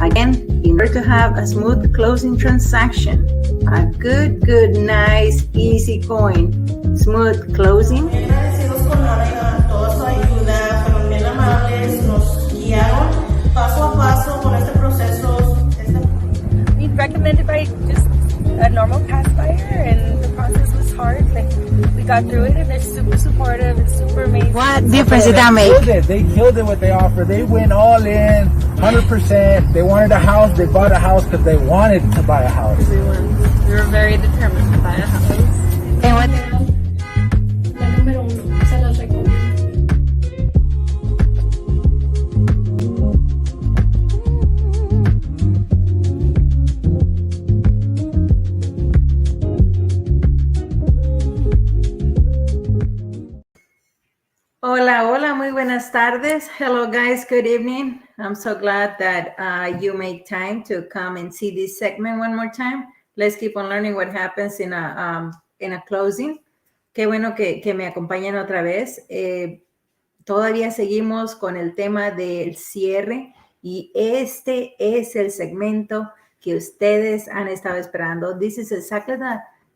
Again, in order to have a smooth closing transaction, a good, nice, easy coin, smooth closing. Agradecidos con Ana, toda su ayuda, fueron bien amables, nos guiaron paso a paso con este proceso. We recommended by just a normal pass buyer, and the process was hard. Like, we got through it, and they're super supportive and super amazing. What difference did that make? They killed it with the offer. They went all in, 100%. They wanted a house. They bought a house because they wanted to buy a house. We were very determined to buy a house. And what? La número uno, se los recomiendo. Hola, muy buenas tardes. Hello guys, good evening. I'm so glad that you make time to come and see this segment one more time. Let's keep on learning what happens in a closing. Qué bueno que me acompañan otra vez. Todavía seguimos con el tema del cierre y este es el segmento que ustedes han estado esperando. This is exactly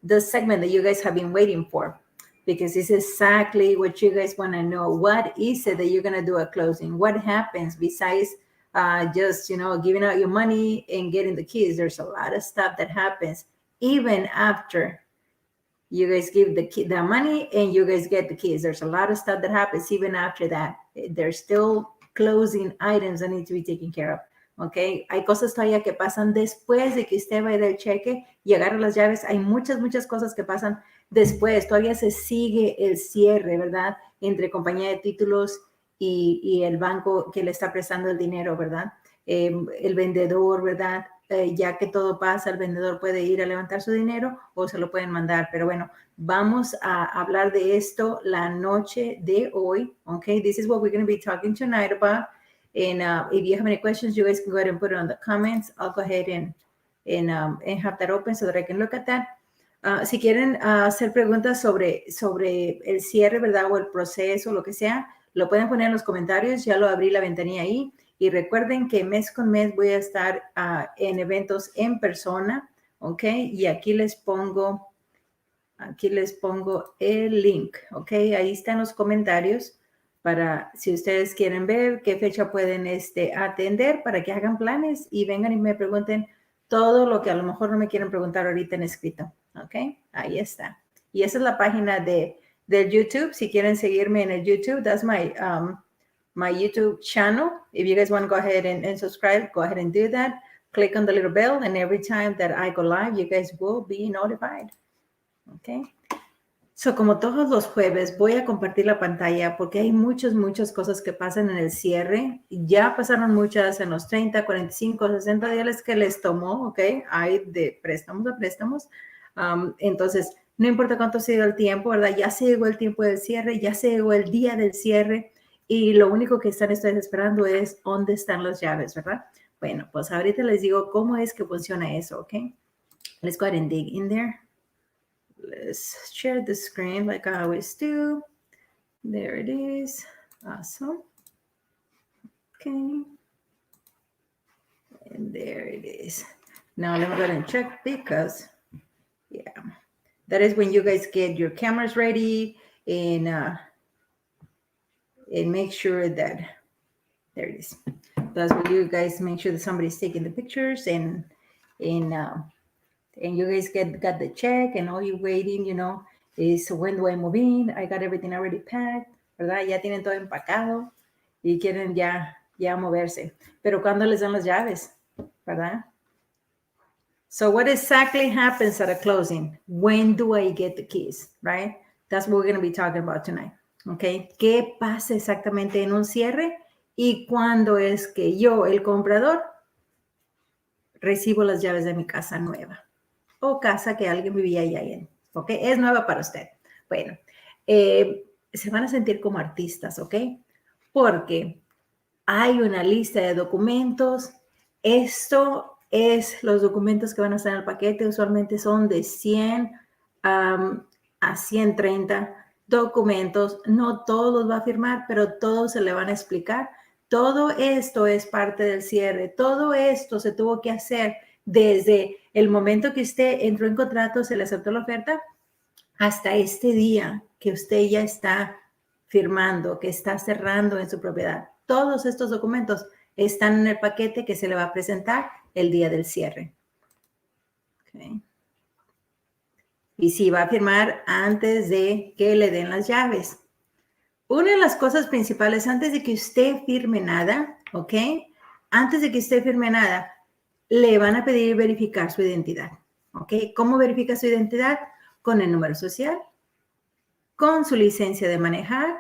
the segment that you guys have been waiting for, because it's exactly what you guys want to know. What is it that you're going to do at closing? What happens besides just, giving out your money and getting the keys? There's a lot of stuff that happens even after you guys give the money and you guys get the keys. There's a lot of stuff that happens even after that. There's still closing items that need to be taken care of. Okay, hay cosas todavía que pasan después de que usted va del cheque y agarra las llaves. Hay muchas cosas que pasan después. Todavía se sigue el cierre, ¿verdad? Entre compañía de títulos y el banco que le está prestando el dinero, ¿verdad? El vendedor, ¿verdad? Ya que todo pasa, el vendedor puede ir a levantar su dinero o se lo pueden mandar. Pero bueno, vamos a hablar de esto la noche de hoy. Okay, this is what we're going to be talking tonight about. And if you have any questions, you guys can go ahead and put it on the comments. I'll go ahead and have that open so that I can look at that. Si quieren hacer preguntas sobre el cierre, ¿verdad? O el proceso, lo que sea, lo pueden poner en los comentarios. Ya lo abrí la ventanilla ahí. Y recuerden que mes con mes voy a estar en eventos en persona, ¿ok? Y aquí les pongo el link, ¿ok? Ahí están los comentarios para si ustedes quieren ver qué fecha pueden atender para que hagan planes y vengan y me pregunten todo lo que a lo mejor no me quieren preguntar ahorita en escrito, ¿ok? Ahí está. Y esa es la página del YouTube. Si quieren seguirme en el YouTube, that's my YouTube channel. If you guys want to go ahead and subscribe, go ahead and do that. Click on the little bell, and every time that I go live, you guys will be notified. Okay. So, como todos los jueves, voy a compartir la pantalla porque hay muchas cosas que pasan en el cierre. Ya pasaron muchas en los 30, 45, 60 días que les tomó, ¿ok? Hay de préstamos a préstamos. Entonces, no importa cuánto ha sido el tiempo, ¿verdad? Ya se llegó el tiempo del cierre, ya se llegó el día del cierre. Y lo único que están ustedes esperando es dónde están las llaves, ¿verdad? Bueno, pues ahorita les digo cómo es que funciona eso, ¿ok? Let's go ahead and dig in there. Let's share the screen like I always do. There it is. Awesome. Okay. And there it is. Now let me go ahead and check because, yeah, that is when you guys get your cameras ready and make sure that there it is. That's where you guys make sure that somebody's taking the pictures and you guys got the check and all you're waiting, is when do I move in? I got everything already packed, ¿verdad? Ya tienen todo empacado y quieren ya moverse. Pero ¿cuándo les dan las llaves? ¿Verdad? So what exactly happens at a closing? When do I get the keys, right? That's what we're going to be talking about tonight. Okay, ¿qué pasa exactamente en un cierre y cuándo es que yo, el comprador, recibo las llaves de mi casa nueva o casa que alguien vivía allá en? ¿Ok? Es nueva para usted. Bueno, se van a sentir como artistas, ¿ok? Porque hay una lista de documentos. Esto es los documentos que van a estar en el paquete. Usualmente son de 100 a 130 documentos. No todos los va a firmar, pero todos se le van a explicar Todo esto es parte del cierre. Todo esto se tuvo que hacer desde el momento que usted entró en contrato, se le aceptó la oferta, hasta este día que usted ya está firmando, que está cerrando en su propiedad. Todos estos documentos están en el paquete que se le va a presentar el día del cierre. Okay. Y sí, va a firmar antes de que le den las llaves. Una de las cosas principales, antes de que usted firme nada, ¿ok? Antes de que usted firme nada, le van a pedir verificar su identidad, ¿ok? ¿Cómo verifica su identidad? Con el número social, con su licencia de manejar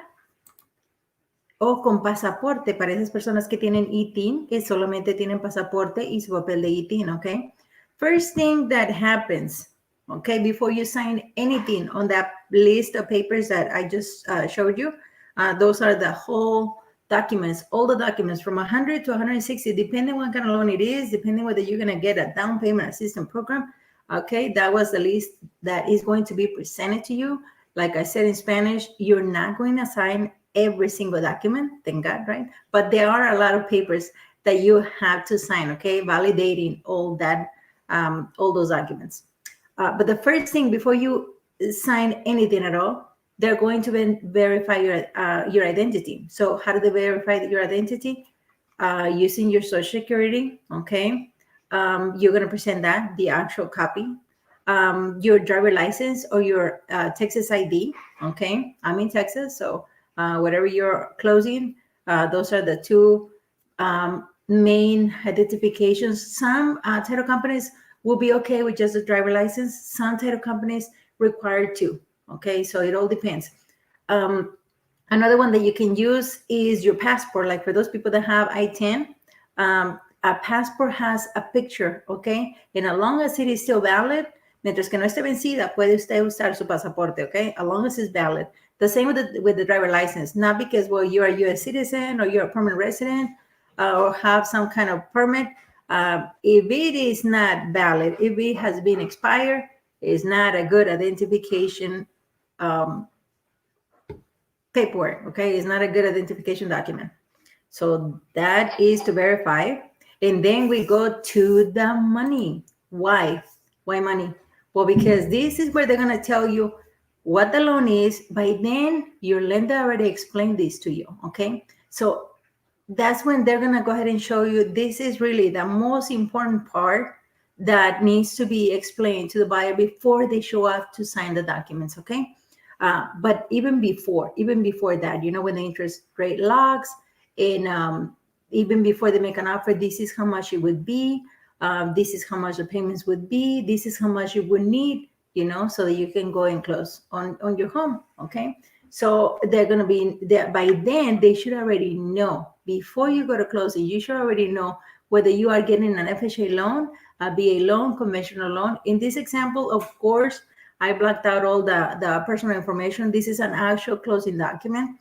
o con pasaporte para esas personas que tienen ITIN, que solamente tienen pasaporte y su papel de ITIN, ¿ok? First thing that happens, okay, before you sign anything on that list of papers that I just showed you, those are the whole documents, all the documents from 100 to 160, depending what kind of loan it is, depending whether you're going to get a down payment assistance program. Okay, that was the list that is going to be presented to you. Like I said in Spanish, you're not going to sign every single document, thank God, right? But there are a lot of papers that you have to sign, okay, validating all that, all those documents. But the first thing before you sign anything at all, they're going to verify your identity. So how do they verify your identity? Using your Social Security, okay? You're going to present that, the actual copy. Your driver license or your Texas ID, okay? I'm in Texas, so whatever you're closing, those are the two main identifications. Some title companies will be okay with just a driver license. Some title companies require two, okay? So it all depends. Another one that you can use is your passport. Like for those people that have I-10, a passport has a picture, okay? And as long as it is still valid, mientras que no esté vencida, puede usted usar su pasaporte, okay? As long as it's valid. The same with the driver license, not because, well, you're a U.S. citizen or you're a permanent resident or have some kind of permit. If it is not valid, if it has been expired, it's not a good identification paperwork, okay? It's not a good identification document. So that is to verify. And then we go to the money. Why? Why money? Well, because this is where they're going to tell you what the loan is. By then, your lender already explained this to you, okay? So that's when they're going to go ahead and show you this is really the most important part that needs to be explained to the buyer before they show up to sign the documents, okay? But even before that, you know, when the interest rate locks and even before they make an offer, this is how much it would be. This is how much the payments would be. This is how much you would need, you know, so that you can go and close on your home, okay? So they're going to be there. By then, they should already know. Before you go to closing, you should already know whether you are getting an FHA loan, a BA loan, conventional loan. In this example, of course, I blocked out all the personal information. This is an actual closing document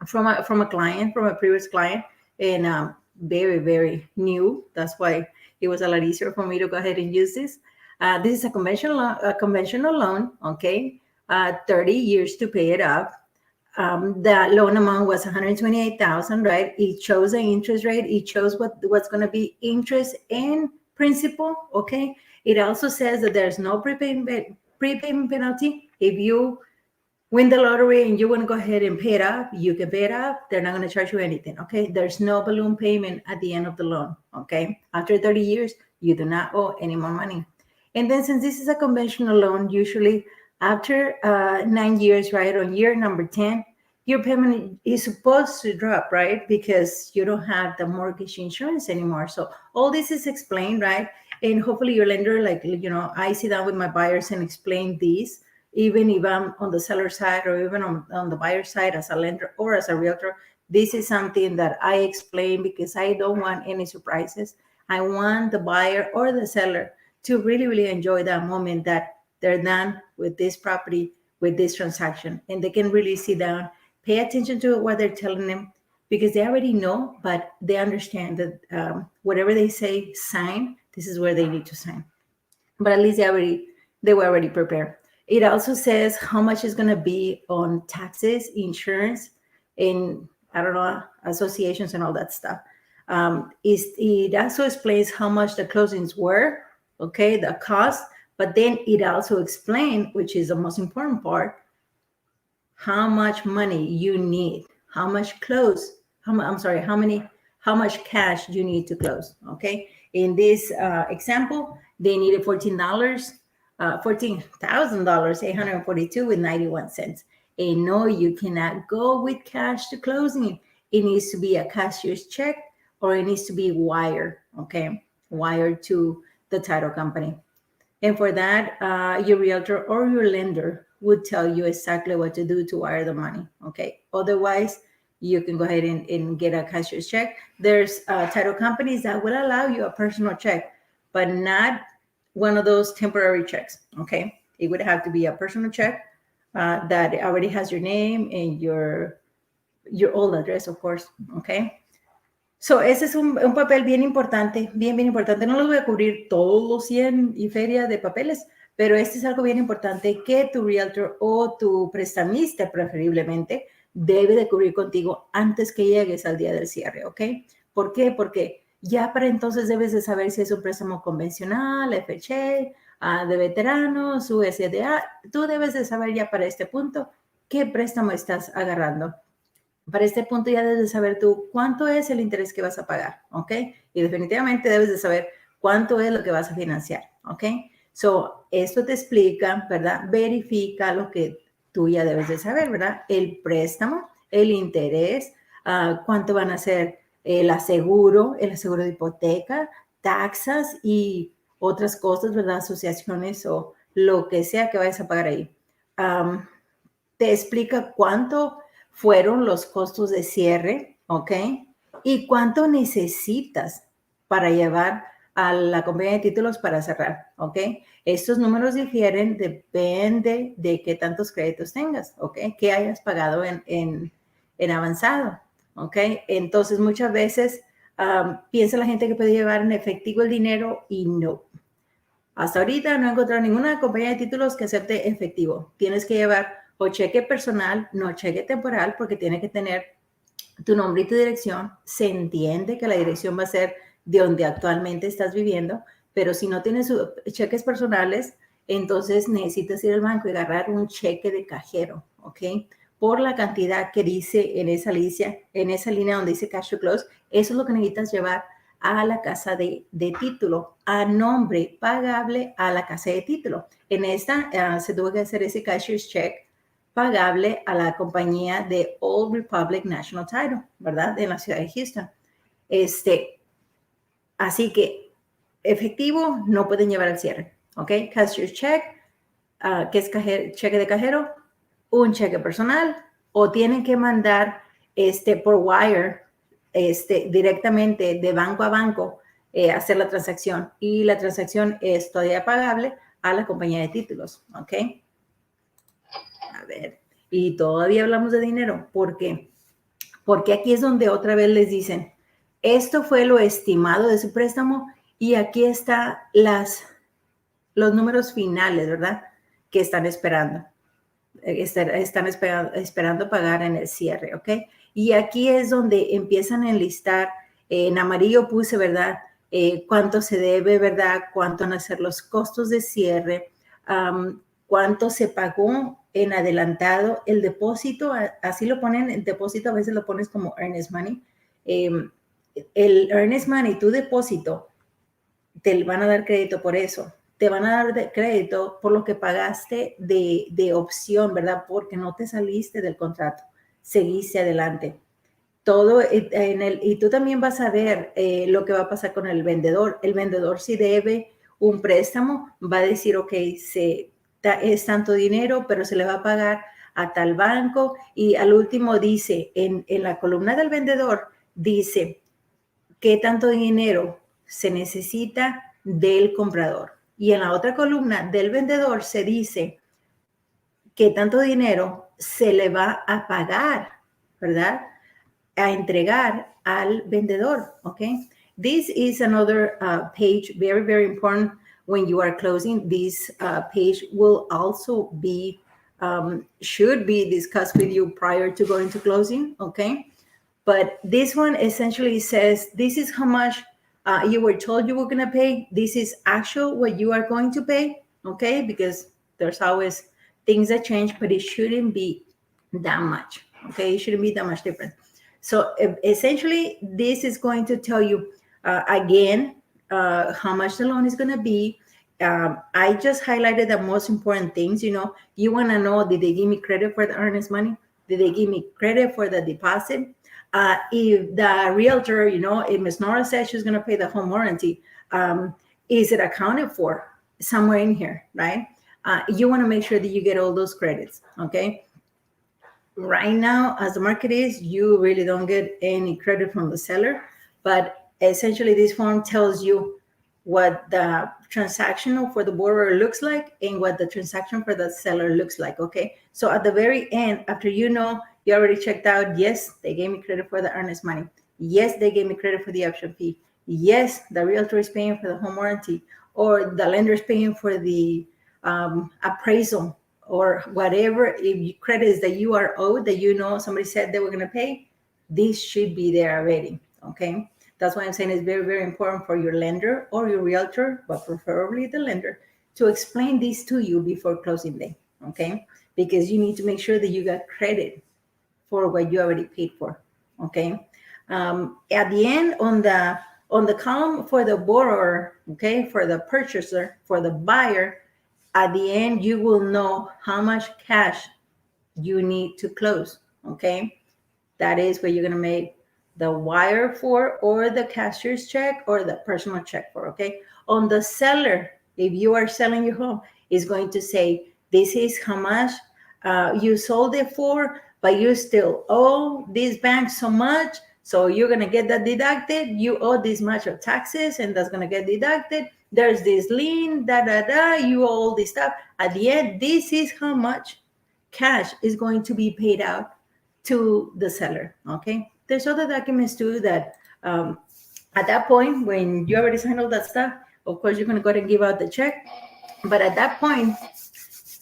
from a client, from a previous client, and very, very new. That's why it was a lot easier for me to go ahead and use this. This is a conventional loan, okay? 30 years to pay it off. The loan amount was $128,000, right? It shows the interest rate. It shows what's going to be interest and principal, okay? It also says that there's no prepayment penalty. If you win the lottery and you want to go ahead and pay it off, you can pay it off. They're not going to charge you anything, okay? There's no balloon payment at the end of the loan, okay? After 30 years, you do not owe any more money. And then since this is a conventional loan, usually after 9 years, right, on year number 10, your payment is supposed to drop, right? Because you don't have the mortgage insurance anymore. So all this is explained, right? And hopefully your lender, like, you know, I sit down with my buyers and explain this, even if I'm on the seller side or even on the buyer side as a lender or as a realtor. This is something that I explain because I don't want any surprises. I want the buyer or the seller to really, really enjoy that moment that they're done with this property, with this transaction, and they can really sit down, pay attention to what they're telling them, because they already know, but they understand that whatever they say, sign, this is where they need to sign. But at least they were already prepared. It also says how much is going to be on taxes, insurance, and I don't know, associations and all that stuff. It also explains how much the closings were, okay, the cost, but then it also explains, which is the most important part, how much money you need, how much cash you need to close, okay? In this example, they needed $14,000, 842 with 91 cents. And no, you cannot go with cash to closing. It needs to be a cashier's check or it needs to be wired, okay? Wired to the title company. And for that, your realtor or your lender would tell you exactly what to do to wire the money, okay? Otherwise, you can go ahead and get a cashier's check. There's title companies that will allow you a personal check, but not one of those temporary checks, okay? It would have to be a personal check that already has your name and your old address, of course, okay? So, ese es un papel bien importante, bien importante. No les voy a cubrir todos los 100 y feria de papeles, pero este es algo bien importante que tu realtor o tu prestamista preferiblemente debe de cubrir contigo antes que llegues al día del cierre, ¿ok? ¿Por qué? Porque ya para entonces debes de saber si es un préstamo convencional, FHA, de veteranos, USDA. Tú debes de saber ya para este punto qué préstamo estás agarrando. Para este punto ya debes de saber tú cuánto es el interés que vas a pagar, ¿ok? Y definitivamente debes de saber cuánto es lo que vas a financiar, ¿ok? So, esto te explica, ¿verdad? Verifica lo que tú ya debes de saber, ¿verdad? El préstamo, el interés, cuánto van a ser el aseguro de hipoteca, taxas y otras cosas, ¿verdad? Asociaciones o lo que sea que vayas a pagar ahí. Te explica cuánto fueron los costos de cierre, ¿ok? Y cuánto necesitas para llevar a la compañía de títulos para cerrar, ¿ok? Estos números difieren, depende de qué tantos créditos tengas, ¿ok? Que hayas pagado en avanzado, ¿ok? Entonces, muchas veces piensa la gente que puede llevar en efectivo el dinero y no. Hasta ahorita no he encontrado ninguna compañía de títulos que acepte efectivo. Tienes que llevar o cheque personal, no cheque temporal, porque tiene que tener tu nombre y tu dirección. Se entiende que la dirección va a ser de donde actualmente estás viviendo, pero si no tienes cheques personales, entonces necesitas ir al banco y agarrar un cheque de cajero, ¿ok? Por la cantidad que dice en esa línea donde dice cash to close, eso es lo que necesitas llevar a la casa de título, a nombre pagable a la casa de título. En esta se tuvo que hacer ese cashier's check pagable a la compañía de Old Republic National Title, ¿verdad? En la ciudad de Houston. Así que efectivo no pueden llevar al cierre, ¿ok? Cashier's check, que es cheque de cajero, un cheque personal, o tienen que mandar por wire, directamente de banco a banco, hacer la transacción. Y la transacción es todavía pagable a la compañía de títulos, ¿ok? A ver, y todavía hablamos de dinero. ¿Por qué? Porque aquí es donde otra vez les dicen, esto fue lo estimado de su préstamo y aquí están los números finales, ¿verdad? Que están esperando. Están esperando pagar en el cierre, ¿ok? Y aquí es donde empiezan a enlistar, en amarillo puse, ¿verdad? Cuánto se debe, ¿verdad? Cuánto van a ser los costos de cierre, cuánto se pagó en adelantado, el depósito, así lo ponen, el depósito a veces lo pones como earnest money. El earnest money, tu depósito, te van a dar crédito por eso. Te van a dar crédito por lo que pagaste de opción, ¿verdad? Porque no te saliste del contrato, seguiste adelante. Todo y tú también vas a ver lo que va a pasar con el vendedor. El vendedor, si debe un préstamo, va a decir, ok, es tanto dinero, pero se le va a pagar a tal banco. Y al último dice, en la columna del vendedor, dice qué tanto dinero se necesita del comprador. Y en la otra columna del vendedor se dice qué tanto dinero se le va a pagar, ¿verdad? A entregar al vendedor, ¿ok? This is another page, very, very important when you are closing. This page will also be, should be discussed with you prior to going to closing, ¿ok? But this one essentially says this is how much you were told you were going to pay. This is actual what you are going to pay, okay? Because there's always things that change, but it shouldn't be that much, okay? It shouldn't be that much different. So essentially, this is going to tell you again how much the loan is going to be. I just highlighted the most important things. You know, you want to know, did they give me credit for the earnest money? Did they give me credit for the deposit? If the realtor, you know, if Ms. Nora says she's going to pay the home warranty, is it accounted for somewhere in here, right? You want to make sure that you get all those credits, okay? Right now, as the market is, you really don't get any credit from the seller, but essentially this form tells you what the transactional for the borrower looks like and what the transaction for the seller looks like, okay? So at the very end, after you know, you already checked out, yes, they gave me credit for the earnest money. Yes, they gave me credit for the option fee. Yes, the realtor is paying for the home warranty, or the lender is paying for the appraisal, or whatever credits that you are owed that you know somebody said they were going to pay. This should be there already, okay? That's why I'm saying it's very, very important for your lender or your realtor, but preferably the lender, to explain this to you before closing day, okay? Because you need to make sure that you got credit for what you already paid for, okay? At the end, on the column for the borrower, okay, for the purchaser, for the buyer, at the end, you will know how much cash you need to close, okay? That is what you're going to make the wire for, or the cashier's check, or the personal check for, okay? On the seller, if you are selling your home, is going to say, this is how much you sold it for, but you still owe this bank so much, so you're going to get that deducted. You owe this much of taxes, and that's going to get deducted. There's this lien, you owe all this stuff. At the end, this is how much cash is going to be paid out to the seller, okay? There's other documents too that at that point, when you already signed all that stuff, of course, you're going to go ahead and give out the check. But at that point,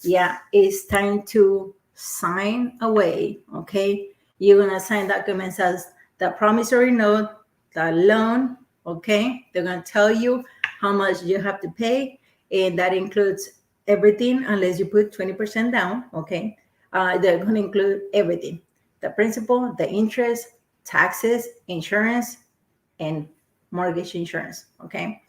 yeah, it's time to sign away, okay? You're going to sign documents as the promissory note, the loan, okay? They're going to tell you how much you have to pay, and that includes everything unless you put 20% down, okay? They're going to include everything, the principal, the interest, taxes, insurance, and mortgage insurance, okay?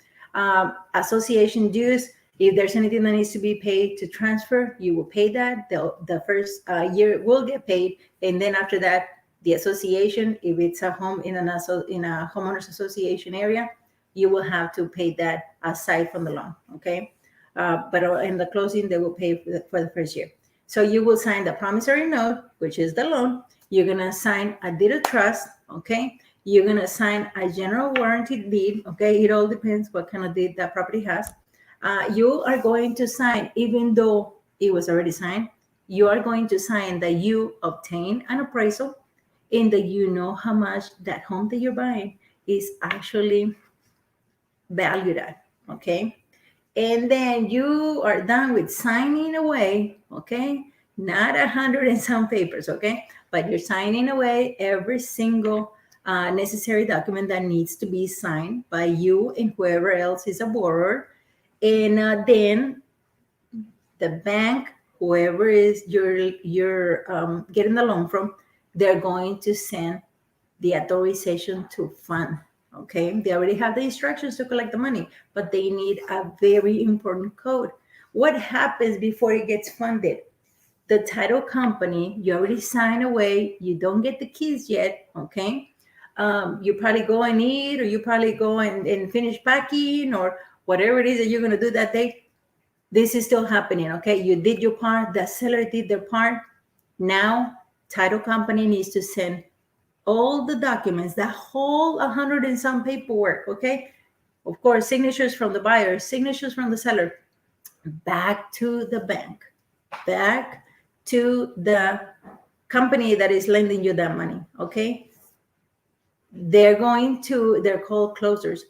Association dues, if there's anything that needs to be paid to transfer, you will pay that. The first year will get paid, and then after that, the association, if it's a home in a homeowners association area, you will have to pay that aside from the loan, okay? But in the closing, they will pay for the first year. So you will sign the promissory note, which is the loan. You're going to sign a deed of trust, okay? You're going to sign a general warranty deed, okay? It all depends what kind of deed that property has. You are going to sign, even though it was already signed, you are going to sign that you obtain an appraisal and that you know how much that home that you're buying is actually valued at, okay? And then you are done with signing away, okay? Not 100 and some papers, okay? But you're signing away every single necessary document that needs to be signed by you and whoever else is a borrower. And then the bank, whoever is you're getting the loan from, they're going to send the authorization to fund, okay? They already have the instructions to collect the money, but they need a very important code. What happens before it gets funded? The title company, you already sign away, you don't get the keys yet, okay? You probably go and eat, or you probably go and finish packing, or whatever it is that you're going to do that day. This is still happening, okay? You did your part, the seller did their part. Now, title company needs to send all the documents, the whole 100 and some paperwork, okay? Of course, signatures from the buyer, signatures from the seller, back to the bank, back to the company that is lending you that money, okay? They're called closers.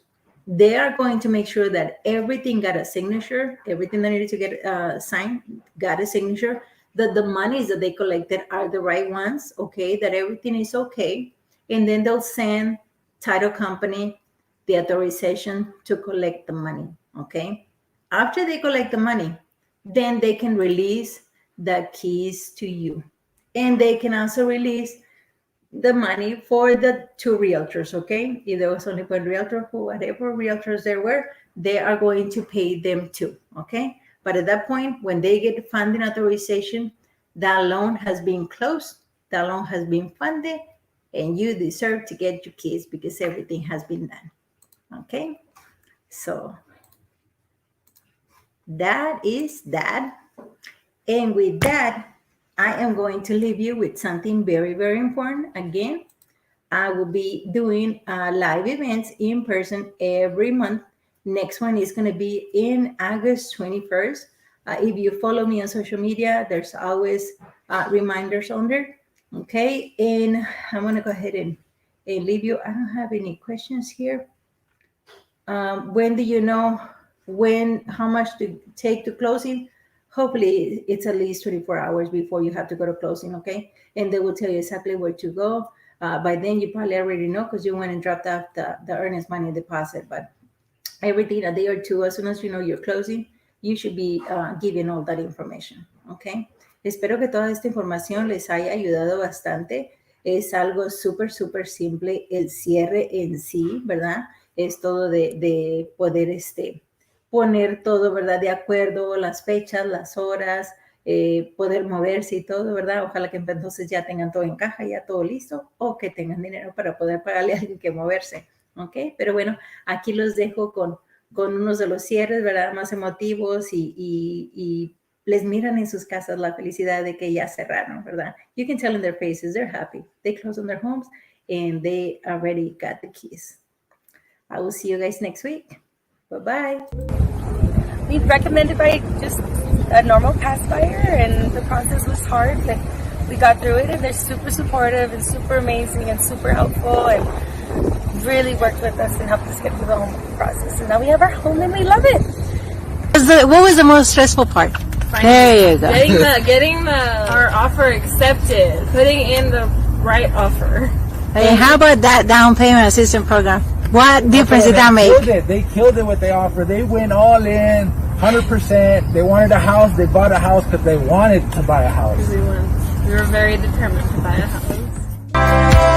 They are going to make sure that everything got a signature, everything that needed to get signed got a signature, that the monies that they collected are the right ones, okay, that everything is okay. and then they'll send title company the authorization to collect the money, okay? After they collect the money, then they can release the keys to you. And they can also release the money for the two realtors, okay? If there was only one realtor, for whatever realtors there were, they are going to pay them too, okay? But at that point, when they get funding authorization, that loan has been closed, that loan has been funded, and you deserve to get your keys because everything has been done, okay? So that is that. And with that, I am going to leave you with something very, very important. Again, I will be doing live events in person every month. Next one is going to be in August 21st. If you follow me on social media, there's always reminders on there. Okay, and I'm going to go ahead and leave you. I don't have any questions here. When do you know how much to take to closing? Hopefully it's at least 24 hours before you have to go to closing, okay? And they will tell you exactly where to go. By then you probably already know because you went and dropped off the earnest money deposit. But everything a day or two, as soon as you know you're closing, you should be giving all that information, okay? Espero que toda esta información les haya ayudado bastante. Es algo súper, súper simple. El cierre en sí, ¿verdad? Es todo de poder poner todo, ¿verdad? De acuerdo, las fechas, las horas, poder moverse y todo, ¿verdad? Ojalá que entonces ya tengan todo en caja, ya todo listo, o que tengan dinero para poder pagarle a alguien que moverse, ¿ok? Pero bueno, aquí los dejo con unos de los cierres, ¿verdad? Más emotivos y les miran en sus casas la felicidad de que ya cerraron, ¿verdad? You can tell in their faces, they're happy. They close on their homes and they already got the keys. I will see you guys next week. Bye-bye. We recommended by just a normal pass buyer, and the process was hard, but we got through it, and they're super supportive and super amazing and super helpful and really worked with us and helped us get through the whole process. And now we have our home and we love it. What was the most stressful part? There you go. Getting our offer accepted, putting in the right offer. Hey, how about that down payment assistance program? What difference did that make? They killed it with the offer. They went all in, 100%. They wanted a house. They bought a house because they wanted to buy a house. We were very determined to buy a house.